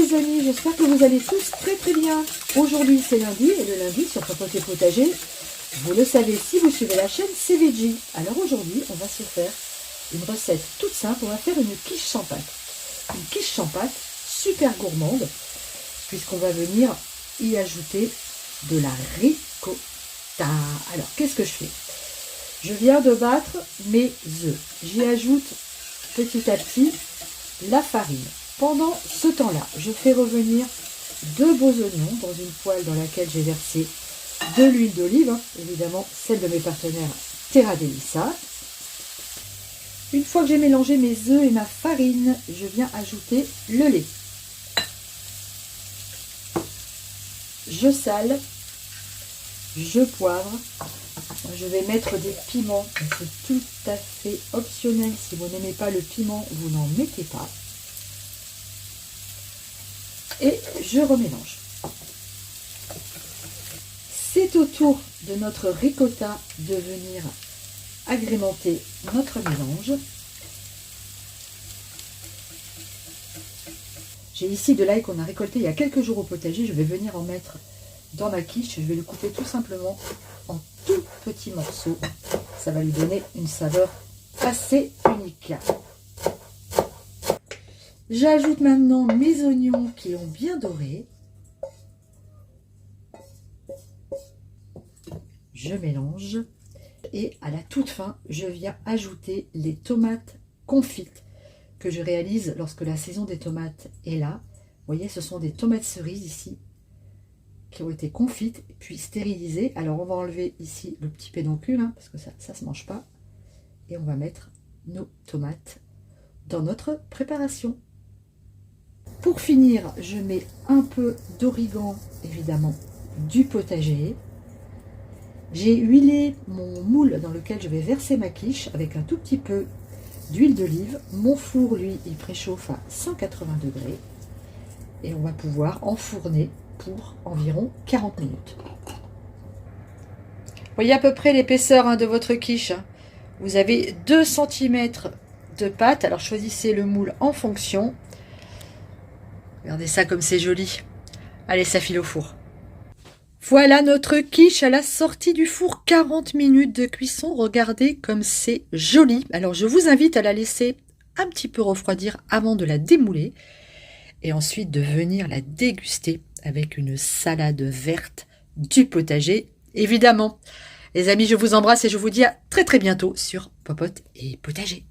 les amis, j'espère que vous allez tous très très bien. Aujourd'hui c'est lundi et le lundi sur Popote et Potager, vous le savez si vous suivez la chaîne, c'est veggie. Alors aujourd'hui on va se faire une recette toute simple, on va faire une quiche sans pâte. Une quiche sans pâte super gourmande puisqu'on va venir y ajouter de la ricotta. Alors qu'est-ce que je fais? Je viens de battre mes œufs. J'y ajoute petit à petit la farine. Pendant ce temps-là, je fais revenir 2 beaux oignons dans une poêle dans laquelle j'ai versé de l'huile d'olive, évidemment celle de mes partenaires Terra Delissa. Une fois que j'ai mélangé mes œufs et ma farine, je viens ajouter le lait. Je sale, je poivre. Je vais mettre des piments, c'est tout à fait optionnel. Si vous n'aimez pas le piment, vous n'en mettez pas. Et je remélange. C'est au tour de notre ricotta de venir agrémenter notre mélange. J'ai ici de l'ail qu'on a récolté il y a quelques jours au potager. Je vais venir en mettre dans ma quiche. Je vais le couper tout simplement en tout petits morceaux. Ça va lui donner une saveur assez unique. J'ajoute maintenant mes oignons qui ont bien doré. Je mélange. Et à la toute fin, je viens ajouter les tomates confites que je réalise lorsque la saison des tomates est là. Vous voyez, ce sont des tomates cerises ici qui ont été confites puis stérilisées. Alors on va enlever ici le petit pédoncule parce que ça se mange pas. Et on va mettre nos tomates dans notre préparation. Pour finir, je mets un peu d'origan, évidemment, du potager. J'ai huilé mon moule dans lequel je vais verser ma quiche avec un tout petit peu d'huile d'olive. Mon four, lui, il préchauffe à 180 degrés. Et on va pouvoir enfourner pour environ 40 minutes. Vous voyez à peu près l'épaisseur de votre quiche. Vous avez 2 cm de pâte. Alors choisissez le moule en fonction. Regardez ça comme c'est joli. Allez, ça file au four. Voilà notre quiche à la sortie du four. 40 minutes de cuisson. Regardez comme c'est joli. Alors je vous invite à la laisser un petit peu refroidir avant de la démouler. Et ensuite de venir la déguster avec une salade verte du potager, évidemment. Les amis, je vous embrasse et je vous dis à très très bientôt sur Popote et Potager.